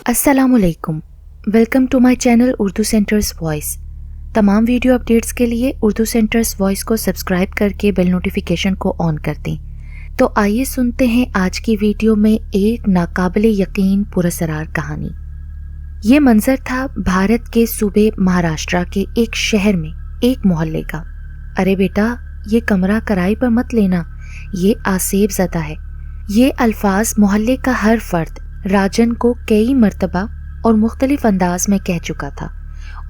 अस्सलामुअलैकुम। Welcome to my channel Urdu centres voice. तमाम video updates के लिए उर्दू सेंटर्स वॉइस को सब्सक्राइब करके बेल नोटिफिकेशन को ऑन कर दें। तो आइए सुनते हैं आज की वीडियो में एक नाकाबिले यकीन पुरस्रार कहानी। ये मंजर था भारत के सूबे महाराष्ट्र के एक शहर में एक मोहल्ले का। अरे बेटा, ये कमरा किराए पर मत लेना, ये आसेब ज़दा है। ये अल्फाज मोहल्ले का हर फर्द राजन को कई मर्तबा और मुख्तलिफ अंदाज में कह चुका था,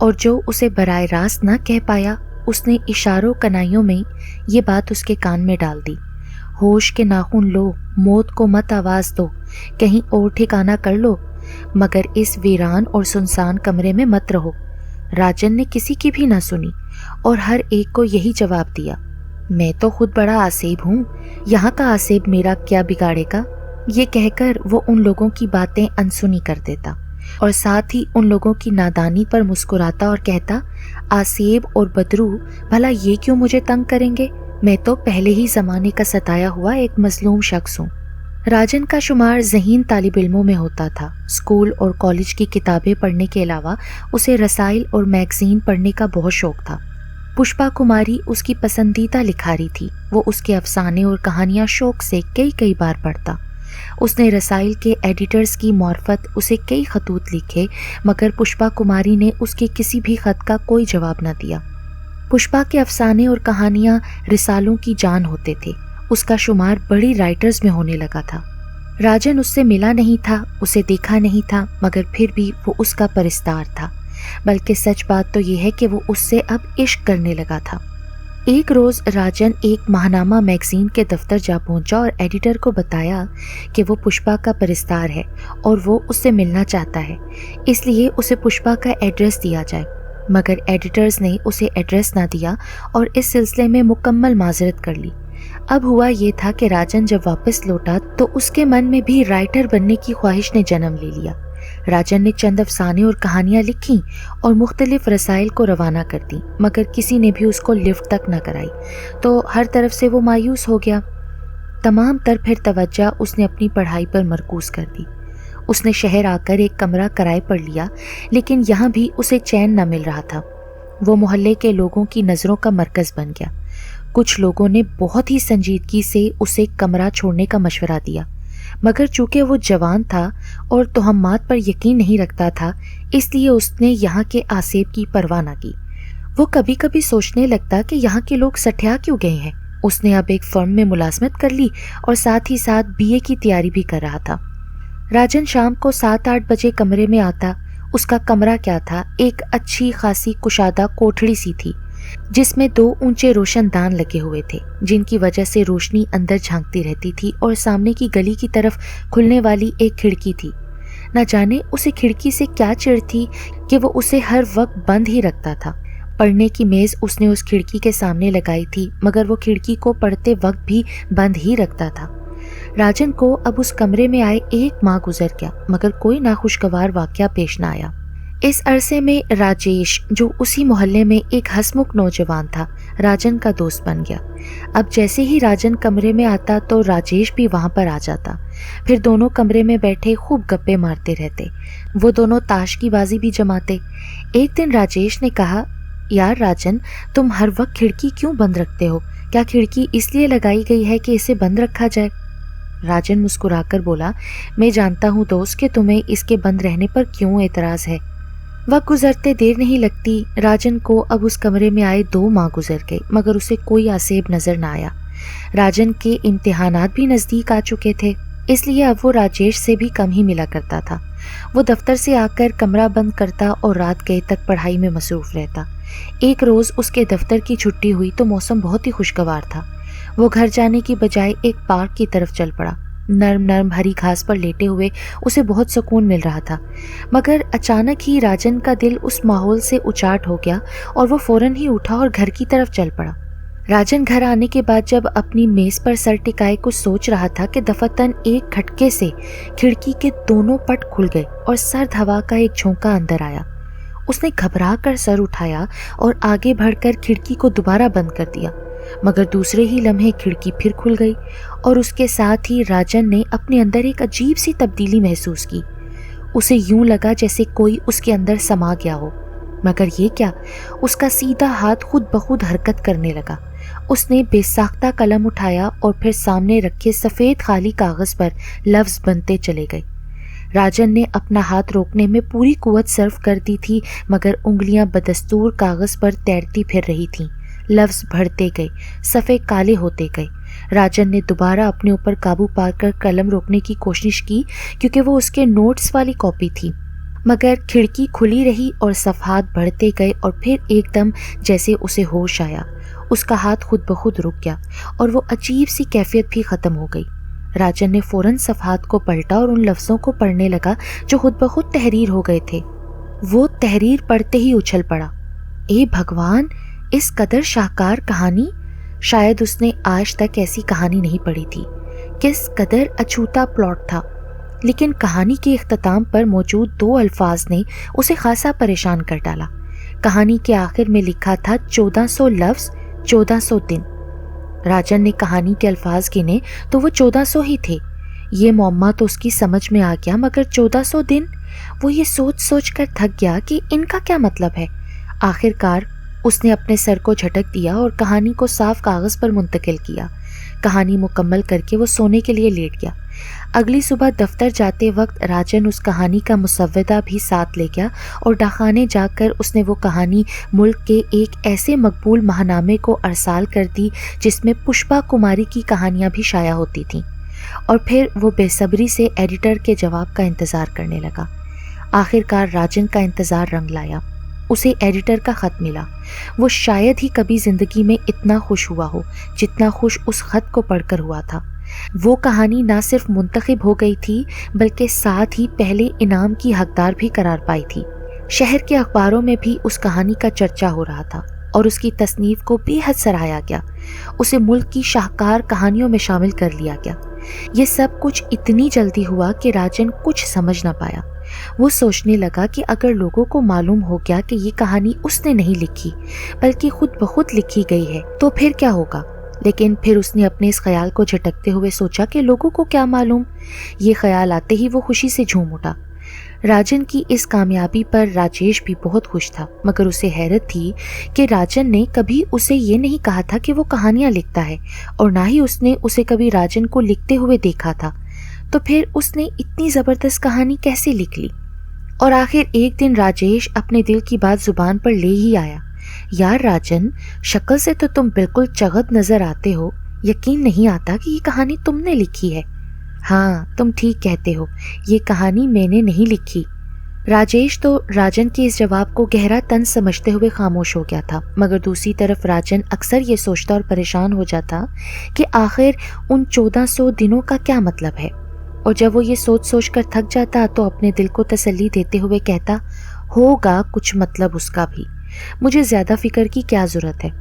और जो उसे बराए रास्त न कह पाया उसने इशारों कनाइयों में ये बात उसके कान में डाल दी। होश के नाखून लो, मौत को मत आवाज़ दो, कहीं और ठिकाना कर लो, मगर इस वीरान और सुनसान कमरे में मत रहो। राजन ने किसी की भी ना सुनी और हर एक को यही जवाब दिया, मैं तो खुद बड़ा आसेब हूँ, यहाँ का आसेब मेरा क्या बिगाड़ेगा। ये कहकर वो उन लोगों की बातें अनसुनी कर देता और साथ ही उन लोगों की नादानी पर मुस्कुराता और कहता, आसेब और बदरू भला ये क्यों मुझे तंग करेंगे, मैं तो पहले ही ज़माने का सताया हुआ एक मजलूम शख्स हूँ। राजन का शुमार ज़हीन तालिब इल्मों में होता था। स्कूल और कॉलेज की किताबें पढ़ने के अलावा उसे रसाइल और मैगज़ीन पढ़ने का बहुत शौक़ था। पुष्पा कुमारी उसकी पसंदीदा लिखारी थी। वो उसके अफसाने और कहानियाँ शौक़ से कई बार पढ़ता। उसने रसाइल के एडिटर्स की मार्फत उसे कई खतूत लिखे, मगर पुष्पा कुमारी ने उसके किसी भी खत का कोई जवाब न दिया। पुष्पा के अफसाने और कहानियाँ रिसालों की जान होते थे। उसका शुमार बड़ी राइटर्स में होने लगा था। राजन उससे मिला नहीं था, उसे देखा नहीं था, मगर फिर भी वो उसका परिस्तार था। बल्कि सच बात तो ये है कि वो उससे अब इश्क करने लगा था। एक रोज़ राजन एक माहनामा मैगज़ीन के दफ्तर जा पहुंचा और एडिटर को बताया कि वो पुष्पा का परिस्तार है और वो उससे मिलना चाहता है, इसलिए उसे पुष्पा का एड्रेस दिया जाए। मगर एडिटर्स ने उसे एड्रेस ना दिया और इस सिलसिले में मुकम्मल माजरत कर ली। अब हुआ ये था कि राजन जब वापस लौटा तो उसके मन में भी राइटर बनने की ख्वाहिश ने जन्म ले लिया। राजन ने चंद अफसाने और कहानियाँ लिखीं और मुख्तलिफ रसाइल को रवाना कर दी, मगर किसी ने भी उसको लिफ्ट तक न कराई, तो हर तरफ से वो मायूस हो गया। तमाम तर फिर तवज्जो उसने अपनी पढ़ाई पर मरकूज़ कर दी। उसने शहर आकर एक कमरा किराए पर लिया, लेकिन यहाँ भी उसे चैन न मिल रहा था। वो मोहल्ले के लोगों की नज़रों का मरकज़ बन गया। कुछ लोगों ने बहुत ही संजीदगी से उसे कमरा छोड़ने का मशवरा दिया, मगर चूँकि वो जवान था और तोहमात पर यकीन नहीं रखता था, इसलिए उसने यहाँ के आसेब की परवाह न की। वो कभी कभी सोचने लगता कि यहाँ के लोग सठिया क्यों गए हैं। उसने अब एक फर्म में मुलाजमत कर ली और साथ ही साथ बीए की तैयारी भी कर रहा था। राजन शाम को 7-8 बजे कमरे में आता। उसका कमरा क्या था, एक अच्छी खासी कुशादा कोठड़ी सी थी, जिसमें 2 ऊंचे रोशनदान लगे हुए थे, जिनकी वजह से रोशनी अंदर झांकती रहती थी, और सामने की गली की तरफ खुलने वाली एक खिड़की थी। न जाने उसे खिड़की से क्या चिढ़ थी कि वो उसे हर वक्त बंद ही रखता था। पढ़ने की मेज़ उसने उस खिड़की के सामने लगाई थी, मगर वो खिड़की को पढ़ते वक्त भी बंद ही रखता था। राजन को अब उस कमरे में आए 1 माह गुजर गया, मगर कोई नाखुशगवार वाक़या पेश न आया। इस अरसे में राजेश, जो उसी मोहल्ले में एक हंसमुख नौजवान था, राजन का दोस्त बन गया। अब जैसे ही राजन कमरे में आता तो राजेश भी वहाँ पर आ जाता। फिर दोनों कमरे में बैठे खूब गप्पे मारते रहते। वो दोनों ताश की बाजी भी जमाते। एक दिन राजेश ने कहा, यार राजन, तुम हर वक्त खिड़की क्यों बंद रखते हो? क्या खिड़की इसलिए लगाई गई है कि इसे बंद रखा जाए? राजन मुस्कुराकर बोला, मैं जानता हूँ दोस्त कि तुम्हें इसके बंद रहने पर क्यों एतराज़ है। वक्त गुजरते देर नहीं लगती। राजन को अब उस कमरे में आए 2 माह गुजर गए, मगर उसे कोई आसेब नजर न आया। राजन के इम्तिहानात भी नज़दीक आ चुके थे, इसलिए अब वो राजेश से भी कम ही मिला करता था। वो दफ्तर से आकर कमरा बंद करता और रात गए तक पढ़ाई में मसरूफ़ रहता। एक रोज़ उसके दफ्तर की छुट्टी हुई तो मौसम बहुत ही खुशगवार था। वो घर जाने की बजाय एक पार्क की तरफ चल पड़ा। नर्म हरी घास पर लेटे हुए उसे बहुत सुकून मिल रहा था, मगर अचानक ही राजन का दिल उस माहौल से उचाट हो गया और वो फौरन ही उठा और घर की तरफ चल पड़ा। राजन घर आने के बाद जब अपनी मेज़ पर सर टिकाए कुछ सोच रहा था कि दफतन एक खटके से खिड़की के दोनों पट खुल गए और सर्द हवा का एक झोंका अंदर आया। उसने घबरा कर सर उठाया और आगे बढ़कर खिड़की को दोबारा बंद कर दिया, मगर दूसरे ही लम्हे खिड़की फिर खुल गई और उसके साथ ही राजन ने अपने अंदर एक अजीब सी तब्दीली महसूस की। उसे यूं लगा जैसे कोई उसके अंदर समा गया हो, मगर ये क्या, उसका सीधा हाथ खुद ब खुद हरकत करने लगा। उसने बेसाख्ता कलम उठाया और फिर सामने रखे सफ़ेद खाली कागज़ पर लफ्ज़ बनते चले गए। राजन ने अपना हाथ रोकने में पूरी कुव्वत सर्फ कर दी थी, मगर उंगलियां बदस्तूर कागज़ पर तैरती फिर रही थीं। लफ्ज़ बढ़ते गए, सफ़े काले होते गए। राजन ने दोबारा अपने ऊपर काबू पाकर कलम रोकने की कोशिश की, क्योंकि वो उसके नोट्स वाली कॉपी थी, मगर खिड़की खुली रही और सफ़हात बढ़ते गए और फिर एकदम जैसे उसे होश आया, उसका हाथ खुद ब खुद रुक गया और वो अजीब सी कैफियत भी ख़त्म हो गई। राजन ने फ़ौरन सफ़हात को पलटा और उन लफ्ज़ों को पढ़ने लगा जो खुद ब खुद तहरीर हो गए थे। वो तहरीर पढ़ते ही उछल पड़ा। ए भगवान, इस कदर शाहकार कहानी! शायद उसने आज तक ऐसी कहानी नहीं पढ़ी थी। किस कदर अछूता प्लॉट था। लेकिन कहानी के इख्तिताम पर मौजूद 2 अल्फाज ने उसे खासा परेशान कर डाला। कहानी के आखिर में लिखा था 1400 लफ्ज़ 1400 दिन। राजन ने कहानी के अल्फाज गिने तो वो 1400 ही थे। ये मौम्मा तो उसकी समझ में आ गया, मगर 1400 दिन? वो ये सोच सोच कर थक गया कि इनका क्या मतलब है। आखिरकार उसने अपने सर को झटक दिया और कहानी को साफ कागज़ पर मुंतकिल किया। कहानी मुकम्मल करके वो सोने के लिए लेट गया। अगली सुबह दफ्तर जाते वक्त राजन उस कहानी का मुसव्वदा भी साथ ले गया और डाकखाने जाकर उसने वो कहानी मुल्क के एक ऐसे मकबूल महानामे को अरसाल कर दी जिसमें पुष्पा कुमारी की कहानियाँ भी शाया होती थीं। और फिर वो बेसब्री से एडिटर के जवाब का इंतज़ार करने लगा। आखिरकार राजन का इंतज़ार रंग लाया। उसे एडिटर का ख़त मिला। वो शायद ही कभी ज़िंदगी में इतना खुश हुआ हो जितना खुश उस ख़त को पढ़कर हुआ था। वो कहानी ना सिर्फ मुंतखब हो गई थी, बल्कि साथ ही पहले इनाम की हकदार भी करार पाई थी। शहर के अखबारों में भी उस कहानी का चर्चा हो रहा था और उसकी तसनीफ को बेहद सराहा गया। उसे मुल्क की शाहकार कहानियों में शामिल कर लिया गया। ये सब कुछ इतनी जल्दी हुआ कि राजन कुछ समझ ना पाया। वो सोचने लगा कि अगर लोगों को मालूम हो गया कि ये कहानी उसने नहीं लिखी बल्कि खुद ब खुद लिखी गई है तो फिर क्या होगा। लेकिन फिर उसने अपने इस ख्याल को झटकते हुए सोचा कि लोगों को क्या मालूम। ये ख्याल आते ही वो खुशी से झूम उठा। राजन की इस कामयाबी पर राजेश भी बहुत खुश था, मगर उसे हैरत थी कि राजन ने कभी उसे ये नहीं कहा था कि वो कहानियाँ लिखता है, और ना ही उसने उसे कभी राजन को लिखते हुए देखा था। तो फिर उसने इतनी ज़बरदस्त कहानी कैसे लिख ली। और आखिर एक दिन राजेश अपने दिल की बात जुबान पर ले ही आया। यार राजन, शक्ल से तो तुम बिल्कुल चगत नजर आते हो। यकीन नहीं आता कि ये कहानी तुमने लिखी है। हाँ, तुम ठीक कहते हो, ये कहानी मैंने नहीं लिखी। राजेश तो राजन के इस जवाब को गहरा तंज समझते हुए खामोश हो गया था, मगर दूसरी तरफ राजन अक्सर ये सोचता और परेशान हो जाता कि आखिर उन 1400 दिनों का क्या मतलब है। और जब वो ये सोच सोच कर थक जाता तो अपने दिल को तसल्ली देते हुए कहता, होगा कुछ मतलब उसका भी, मुझे ज़्यादा फिक्र की क्या ज़रूरत है।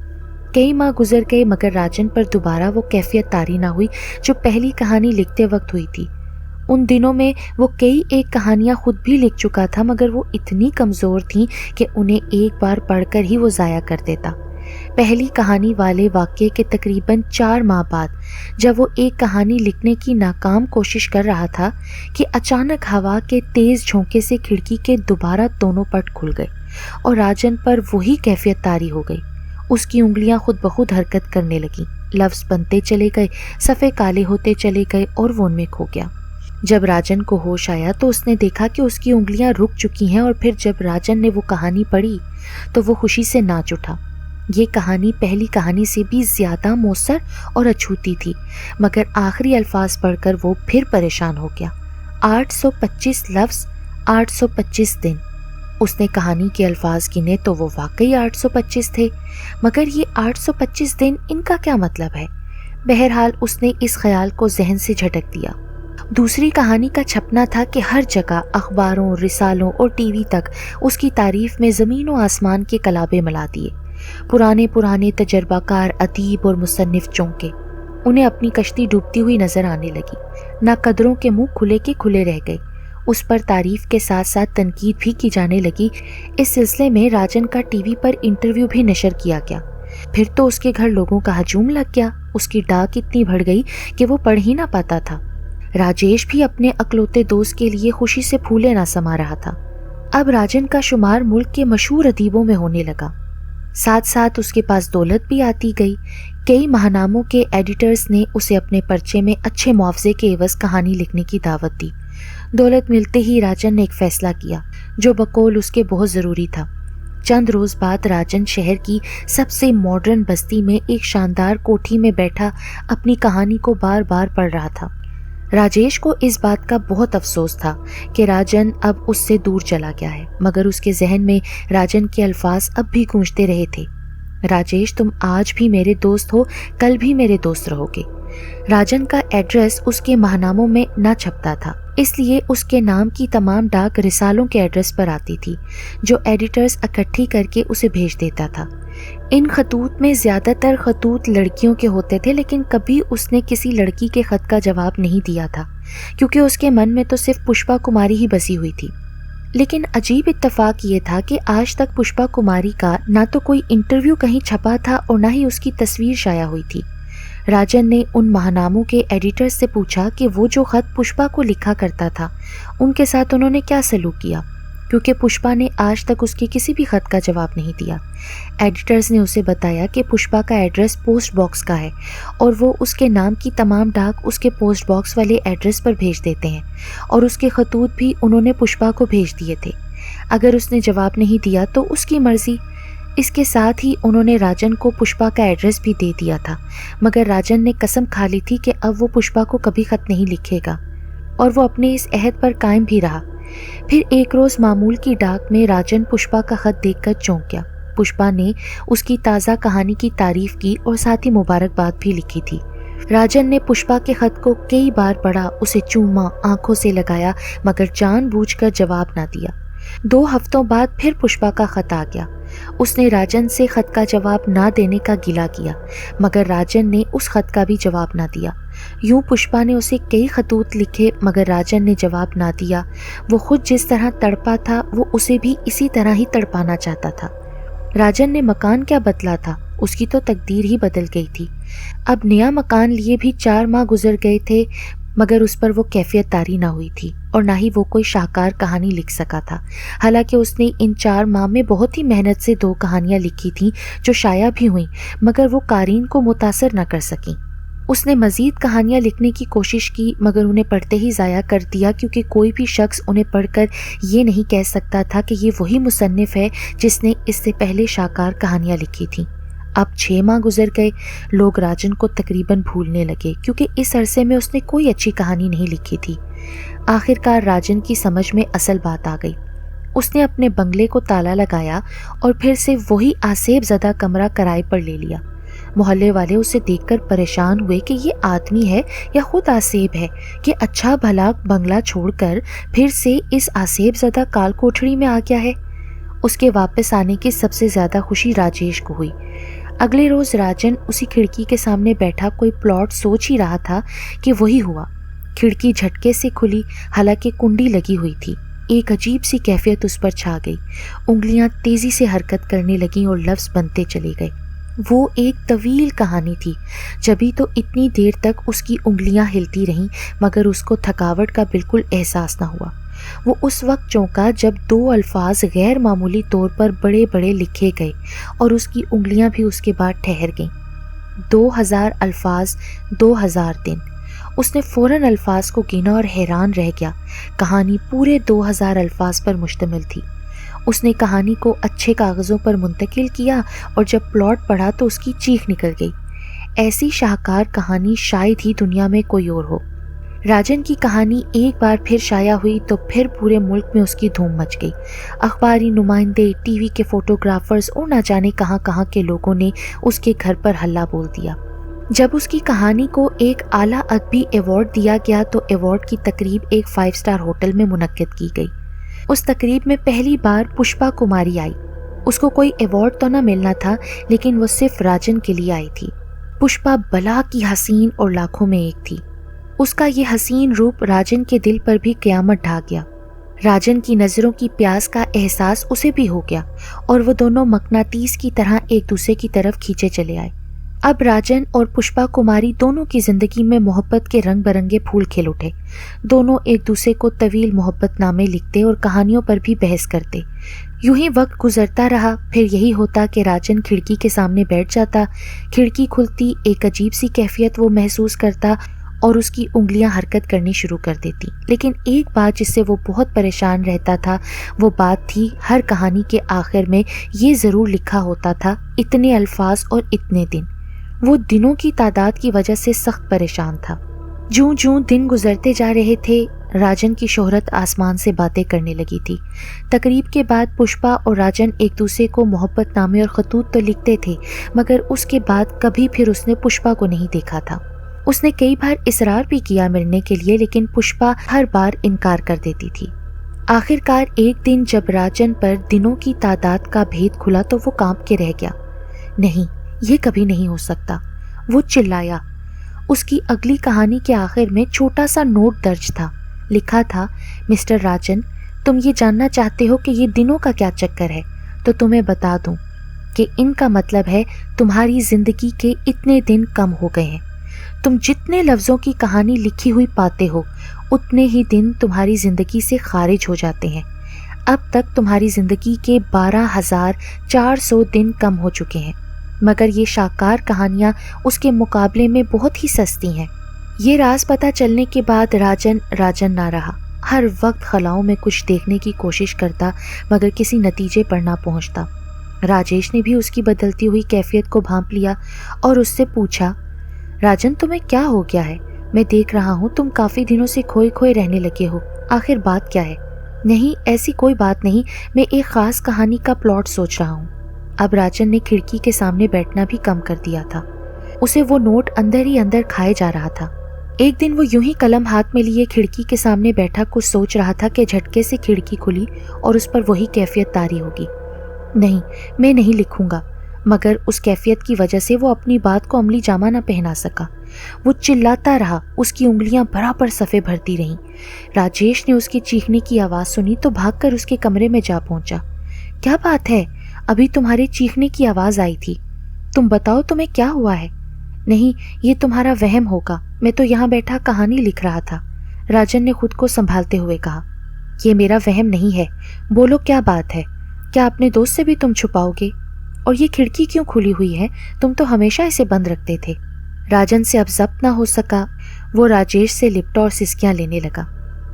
कई माह गुजर गए, मगर राजन पर दोबारा वो कैफियत तारी ना हुई जो पहली कहानी लिखते वक्त हुई थी। उन दिनों में वो कई एक कहानियाँ खुद भी लिख चुका था, मगर वो इतनी कमज़ोर थीं कि उन्हें एक बार पढ़कर ही वो ज़ाया कर देता। पहली कहानी वाले वाक़ये के तकरीबन 4 माह बाद जब वो एक कहानी लिखने की नाकाम कोशिश कर रहा था कि अचानक हवा के तेज़ झोंके से खिड़की के दोबारा दोनों पट खुल गए और राजन पर वही कैफियत तारी हो गई। उसकी उंगलियां खुद ब खुद हरकत करने लगीं, लफ्ज़ बनते चले गए, सफ़े काले होते चले गए और वो उनमें खो गया। जब राजन को होश आया तो उसने देखा कि उसकी उंगलियां रुक चुकी हैं, और फिर जब राजन ने वो कहानी पढ़ी तो वो खुशी से नाच उठा। ये कहानी पहली कहानी से भी ज़्यादा मौसर और अछूती थी, मगर आखिरी अल्फाज पढ़कर वो फिर परेशान हो गया। 825 लफ्ज़ 825 दिन। उसने कहानी के अल्फाज गिने तो वो वाकई 825 थे, मगर ये 825 दिन, इनका क्या मतलब है। बहरहाल उसने इस ख्याल को जहन से झटक दिया। दूसरी कहानी का छपना था कि हर जगह अखबारों, रिसालों और टीवी तक उसकी तारीफ में ज़मीन व आसमान के कलाबे मिला दिए। पुराने पुराने तजर्बाकार अदीब और मुसन्निफ चौंके, उन्हें अपनी कश्ती डूबती हुई नजर आने लगी। ना कदरों के मुंह खुले के खुले रह गए। उस पर तारीफ के साथ साथ तनकीद भी की जाने लगी। इस सिलसिले में राजन का टीवी पर इंटरव्यू भी नशर किया गया। फिर तो उसके घर लोगों का हजूम लग गया। उसकी डाक इतनी बढ़ गई कि वो पढ़ ही ना पाता था। راجیش بھی اپنے اکلوتے دوست کے لیے خوشی سے پھولے نہ سما رہا تھا۔ اب راجن کا شمار ملک کے مشہور ادیبوں میں ہونے لگا، ساتھ ساتھ اس کے پاس دولت بھی آتی گئی۔ کئی ماہناموں کے ایڈیٹرز نے اسے اپنے پرچے میں اچھے معاوضے کے عوض کہانی لکھنے کی دعوت دی۔ دولت ملتے ہی راجن نے ایک فیصلہ کیا جو بقول اس کے بہت ضروری تھا۔ چند روز بعد راجن شہر کی سب سے ماڈرن بستی میں ایک شاندار کوٹھی میں بیٹھا اپنی کہانی کو بار بار پڑھ رہا تھا۔ راجیش کو اس بات کا بہت افسوس تھا کہ راجن اب اس سے دور چلا گیا ہے، مگر اس کے ذہن میں راجن کے الفاظ اب بھی گونجتے رہے تھے، راجیش تم آج بھی میرے دوست ہو، کل بھی میرے دوست رہو گے۔ راجن کا ایڈریس اس کے ماہناموں میں نہ چھپتا تھا، اس لیے اس کے نام کی تمام ڈاک رسالوں کے ایڈریس پر آتی تھی جو ایڈیٹرز اکٹھی کر کے اسے بھیج دیتا تھا۔ ان خطوط میں زیادہ تر خطوط لڑکیوں کے ہوتے تھے، لیکن کبھی اس نے کسی لڑکی کے خط کا جواب نہیں دیا تھا کیونکہ اس کے من میں تو صرف پشپا کماری ہی بسی ہوئی تھی۔ لیکن عجیب اتفاق یہ تھا کہ آج تک پشپا کماری کا نہ تو کوئی انٹرویو کہیں چھپا تھا اور نہ ہی اس کی تصویر شائع ہوئی تھی۔ راجن نے ان ماہناموں کے ایڈیٹر سے پوچھا کہ وہ جو خط پشپا کو لکھا کرتا تھا ان کے ساتھ انہوں نے کیا سلوک کیا، کیونکہ پشپا نے آج تک اس کے کسی بھی خط کا جواب نہیں دیا۔ ایڈیٹرز نے اسے بتایا کہ پشپا کا ایڈریس پوسٹ باکس کا ہے اور وہ اس کے نام کی تمام ڈاک اس کے پوسٹ باکس والے ایڈریس پر بھیج دیتے ہیں، اور اس کے خطوط بھی انہوں نے پشپا کو بھیج دیے تھے۔ اگر اس نے جواب نہیں دیا تو اس کی مرضی۔ اس کے ساتھ ہی انہوں نے راجن کو پشپا کا ایڈریس بھی دے دیا تھا، مگر راجن نے قسم کھا لی تھی کہ اب وہ پشپا کو کبھی خط نہیں لکھے گا، اور وہ اپنے اس عہد پر قائم بھی رہا۔ پھر ایک روز معمول کی ڈاک میں راجن پشپا کا خط دیکھ کر چونک گیا۔ پشپا نے اس کی تازہ کہانی کی تعریف کی اور ساتھ ہی مبارکباد بھی لکھی تھی۔ راجن نے پشپا کے خط کو کئی بار پڑھا، اسے چوما، آنکھوں سے لگایا، مگر جان بوجھ کر جواب نہ دیا۔ 2 ہفتوں بعد پھر پشپا کا خط آ گیا۔ اس نے راجن سے خط کا جواب نہ دینے کا گلہ کیا، مگر راجن نے اس خط کا بھی جواب نہ دیا۔ یوں پشپا نے اسے کئی خطوط لکھے مگر راجن نے جواب نہ دیا۔ وہ خود جس طرح تڑپا تھا وہ اسے بھی اسی طرح ہی تڑپانا چاہتا تھا۔ راجن نے مکان کیا بدلا تھا، اس کی تو تقدیر ہی بدل گئی تھی۔ اب نیا مکان لیے بھی 4 ماہ گزر گئے تھے مگر اس پر وہ کیفیت طاری نہ ہوئی تھی اور نہ ہی وہ کوئی شاہکار کہانی لکھ سکا تھا، حالانکہ اس نے ان 4 ماہ میں بہت ہی محنت سے 2 کہانیاں لکھی تھیں جو شائع بھی ہوئیں مگر وہ قارئین کو متاثر نہ کر سکیں۔ اس نے مزید کہانیاں لکھنے کی کوشش کی مگر انہیں پڑھتے ہی ضائع کر دیا، کیونکہ کوئی بھی شخص انہیں پڑھ کر یہ نہیں کہہ سکتا تھا کہ یہ وہی مصنف ہے جس نے اس سے پہلے شاہکار کہانیاں لکھی تھیں۔ اب 6 ماہ گزر گئے، لوگ راجن کو تقریباً بھولنے لگے کیونکہ اس عرصے میں اس نے کوئی اچھی کہانی نہیں لکھی تھی۔ آخر کار راجن کی سمجھ میں اصل بات آ گئی۔ اس نے اپنے بنگلے کو تالا لگایا اور پھر سے وہی آسیب زدہ کمرہ کرائے پر لے لیا۔ محلے والے اسے دیکھ کر پریشان ہوئے کہ یہ آدمی ہے یا خود آسیب ہے کہ اچھا بھلا بنگلہ چھوڑ کر پھر سے اس آسیب زدہ کال کوٹھڑی میں آ گیا ہے۔ اس کے واپس آنے کی سب سے زیادہ خوشی راجیش کو ہوئی۔ اگلے روز راجن اسی کھڑکی کے سامنے بیٹھا کوئی پلاٹ سوچ ہی رہا تھا کہ وہی ہوا۔ کھڑکی جھٹکے سے کھلی، حالانکہ کنڈی لگی ہوئی تھی۔ ایک عجیب سی کیفیت اس پر چھا گئی، انگلیاں تیزی سے حرکت کرنے لگیں اور لفظ بنتے چلے گئے۔ وہ ایک طویل کہانی تھی، جبھی تو اتنی دیر تک اس کی انگلیاں ہلتی رہیں مگر اس کو تھکاوٹ کا بالکل احساس نہ ہوا۔ وہ اس وقت چونکا جب 2 الفاظ غیر معمولی طور پر بڑے بڑے لکھے گئے اور اس کی انگلیاں بھی اس کے بعد ٹھہر گئیں۔ 2000 الفاظ، 2000 دن۔ اس نے فوراً الفاظ کو گنا اور حیران رہ گیا۔ کہانی پورے 2000 الفاظ پر مشتمل تھی۔ اس نے کہانی کو اچھے کاغذوں پر منتقل کیا اور جب پلاٹ پڑھا تو اس کی چیخ نکل گئی۔ ایسی شاہکار کہانی شاید ہی دنیا میں کوئی اور ہو۔ راجن کی کہانی ایک بار پھر شائع ہوئی تو پھر پورے ملک میں اس کی دھوم مچ گئی۔ اخباری نمائندے، ٹی وی کے فوٹوگرافرز اور نہ جانے کہاں کہاں کے لوگوں نے اس کے گھر پر ہلہ بول دیا۔ جب اس کی کہانی کو ایک اعلیٰ ادبی ایوارڈ دیا گیا تو ایوارڈ کی تقریب ایک 5 اسٹار ہوٹل میں منعقد کی گئی۔ اس تقریب میں پہلی بار پشپا کماری آئی۔ اس کو کوئی ایوارڈ تو نہ ملنا تھا لیکن وہ صرف راجن کے لیے آئی تھی۔ پشپا بلا کی حسین اور لاکھوں میں ایک تھی۔ اس کا یہ حسین روپ راجن کے دل پر بھی قیامت ڈھا گیا۔ راجن کی نظروں کی پیاس کا احساس اسے بھی ہو گیا اور وہ دونوں مقناطیس کی طرح ایک دوسرے کی طرف کھینچے چلے آئے۔ अब राजन और पुष्पा कुमारी दोनों की जिंदगी में मोहब्बत के रंग बिरंगे फूल खिल उठे। दोनों एक दूसरे को तवील मोहब्बतनामे लिखते और कहानियों पर भी बहस करते। यूं ही वक्त गुजरता रहा। फिर यही होता कि राजन खिड़की के सामने बैठ जाता, खिड़की खुलती, एक अजीब सी कैफियत वो महसूस करता और उसकी उंगलियां हरकत करनी शुरू कर देती। लेकिन एक बात जिससे वो बहुत परेशान रहता था, वो बात थी हर कहानी के आखिर में ये ज़रूर लिखा होता था, इतने अल्फाज और इतने दिन। वो दिनों की तादाद की वजह से सख्त परेशान था। जूं जूं दिन गुजरते जा रहे थे, राजन की शोहरत आसमान से बातें करने लगी थी। तकरीब के बाद पुष्पा और राजन एक दूसरे को मोहब्बतनामे और खतूत तो लिखते थे, मगर उसके बाद कभी फिर उसने पुष्पा को नहीं देखा था। उसने कई बार इसरार भी किया मिलने के लिए, लेकिन पुष्पा हर बार इनकार कर देती थी। आखिरकार एक दिन जब राजन पर दिनों की तादाद का भेद खुला तो वो कांप के रह गया। नहीं, ये कभी नहीं हो सकता, वो चिल्लाया। उसकी अगली कहानी के आखिर में छोटा सा नोट दर्ज था। लिखा था, मिस्टर राजन, तुम ये जानना चाहते हो कि ये दिनों का क्या चक्कर है, तो तुम्हें बता दूं कि इनका मतलब है तुम्हारी जिंदगी के इतने दिन कम हो गए हैं। तुम जितने लफ्ज़ों की कहानी लिखी हुई पाते हो, उतने ही दिन तुम्हारी ज़िंदगी से खारिज हो जाते हैं। अब तक तुम्हारी ज़िंदगी के 12,400 दिन कम हो चुके हैं, मगर ये शाकार कहानियाँ उसके मुकाबले में बहुत ही सस्ती हैं। ये राज पता चलने के बाद राजन ना रहा। हर वक्त खलाओं में कुछ देखने की कोशिश करता, मगर किसी नतीजे पर ना पहुँचता। राजेश ने भी उसकी बदलती हुई कैफियत को भांप लिया और उससे पूछा, राजन, तुम्हें क्या हो गया है? मैं देख रहा हूँ तुम काफ़ी दिनों से खोए खोए रहने लगे हो। आखिर बात क्या है? नहीं, ऐसी कोई बात नहीं, मैं एक ख़ास कहानी का प्लॉट सोच रहा हूँ। अब राजन ने खिड़की के सामने बैठना भी कम कर दिया था। उसे वो नोट अंदर ही अंदर खाए जा रहा था। एक दिन वो यूं ही कलम हाथ में लिए खिड़की के सामने बैठा कुछ सोच रहा था कि झटके से खिड़की खुली और उस पर वही कैफियत तारी होगी। नहीं, मैं नहीं लिखूंगा। मगर उस कैफियत की वजह से वो अपनी बात को अमली जामा न पहना सका। वो चिल्लाता रहा, उसकी उंगलियां बराबर सफ़े भरती रहीं। राजेश ने उसके चीखने की आवाज़ सुनी तो भागकर उसके कमरे में जा पहुंचा। क्या बात है? अभी तुम्हारे चीखने की आवाज़ आई थी। तुम बताओ, तुम्हें क्या हुआ है? नहीं, ये तुम्हारा वहम होगा, मैं तो यहाँ बैठा कहानी लिख रहा था, राजन ने खुद को संभालते हुए कहा। ये मेरा वहम नहीं है, बोलो क्या बात है? क्या अपने दोस्त से भी तुम छुपाओगे? और ये खिड़की क्यों खुली हुई है? तुम तो हमेशा इसे बंद रखते थे। राजन से अब ज़ब्त ना हो सका। वो राजेश से लिपटा और सिसकियां लेने लगा।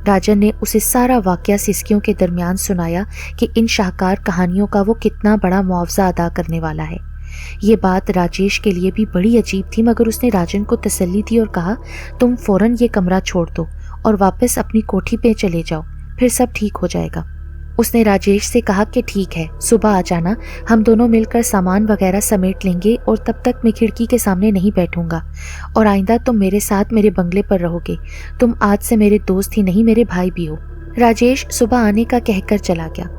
राजन ने उसे सारा वाकया सिसकियों के दरमियान सुनाया कि इन शाहकार कहानियों का वो कितना बड़ा मुआवजा अदा करने वाला है। ये बात राजेश के लिए भी बड़ी अजीब थी, मगर उसने राजन को तसल्ली दी और कहा, तुम फौरन ये कमरा छोड़ दो और वापस अपनी कोठी पे चले जाओ, फिर सब ठीक हो जाएगा। उसने राजेश से कहा कि ठीक है, सुबह आ जाना, हम दोनों मिलकर सामान वगैरह समेट लेंगे और तब तक मैं खिड़की के सामने नहीं बैठूंगा और आइंदा तुम मेरे साथ मेरे बंगले पर रहोगे। तुम आज से मेरे दोस्त ही नहीं, मेरे भाई भी हो। राजेश सुबह आने का कहकर चला गया।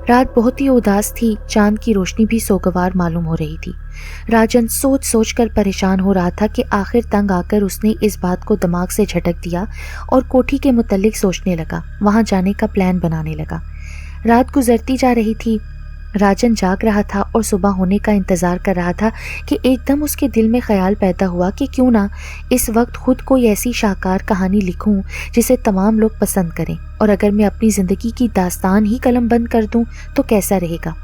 रात बहुत ही उदास थी, चांद की रोशनी भी सोगवार मालूम हो रही थी। राजन सोच सोच कर परेशान हो रहा था कि आखिर तंग आकर उसने इस बात को दिमाग से झटक दिया और कोठी के मुतल्लिक सोचने लगा, वहां जाने का प्लान बनाने लगा। रात गुजरती जा रही थी। राजन जाग रहा था और सुबह होने का इंतज़ार कर रहा था कि एकदम उसके दिल में ख्याल पैदा हुआ कि क्यों ना इस वक्त खुद कोई ऐसी शाहकार कहानी लिखूं जिसे तमाम लोग पसंद करें, और अगर मैं अपनी ज़िंदगी की दास्तान ही कलम बंद कर दूं तो कैसा रहेगा।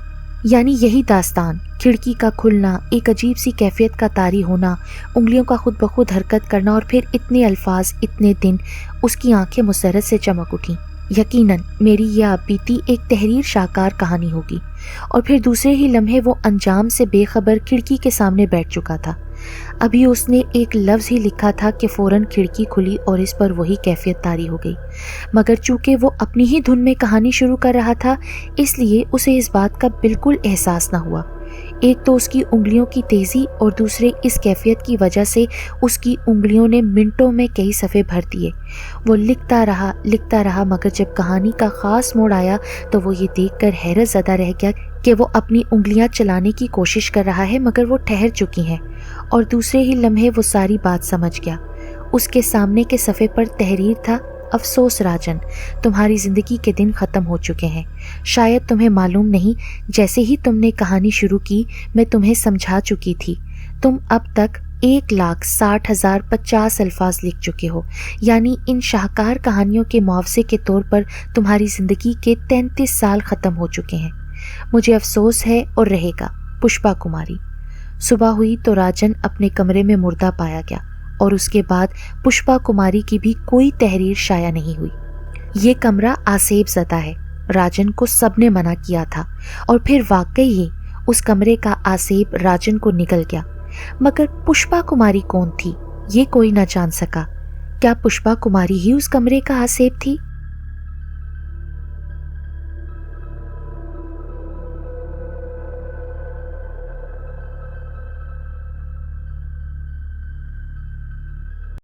यानी यही दास्तान, खिड़की का खुलना, एक अजीब सी कैफियत का तारी होना, उंगलियों का खुद ब खुद हरकत करना और फिर इतने अल्फाज, इतने दिन। उसकी आंखें मुसरत से चमक उठीं। यकीनन मेरी यह आप बीती एक तहरीर शाहकार कहानी होगी। और फिर दूसरे ही लम्हे वो अंजाम से बेखबर खिड़की के सामने बैठ चुका था। अभी उसने एक लफ्ज़ ही लिखा था कि फ़ौरन खिड़की खुली और इस पर वही कैफियत तारी हो गई। मगर चूंकि वो अपनी ही धुन में कहानी शुरू कर रहा था, इसलिए उसे इस बात का बिल्कुल एहसास न हुआ। एक तो उसकी उंगलियों की तेज़ी और दूसरे इस कैफियत की वजह से उसकी उंगलियों ने मिनटों में कई सफ़े भर दिए। वो लिखता रहा, मगर जब कहानी का ख़ास मोड़ आया तो वो ये देखकर हैरत ज़दा रह गया कि वो अपनी उंगलियां चलाने की कोशिश कर रहा है, मगर वो ठहर चुकी हैं। और दूसरे ही लम्हे वो सारी बात समझ गया। उसके सामने के सफ़े पर तहरीर था, अफसोस राजन, तुम्हारी ज़िंदगी के दिन ख़त्म हो चुके हैं। शायद तुम्हें मालूम नहीं, जैसे ही तुमने कहानी शुरू की मैं तुम्हें समझा चुकी थी। तुम अब तक 1,60,050 अल्फाज लिख चुके हो, यानी इन शाहकार कहानियों के मुआवजे के तौर पर तुम्हारी ज़िंदगी के 33 साल ख़त्म हो चुके हैं। मुझे अफसोस है और रहेगा। पुष्पा कुमारी। सुबह हुई तो राजन अपने कमरे में मुर्दा पाया गया और उसके बाद पुष्पा कुमारी की भी कोई तहरीर शाया नहीं हुई। ये कमरा आसेब ज़दा है, राजन को सबने मना किया था और फिर वाकई ही उस कमरे का आसेब राजन को निकल गया। मगर पुष्पा कुमारी कौन थी, ये कोई न जान सका। क्या पुष्पा कुमारी ही उस कमरे का आसेब थी?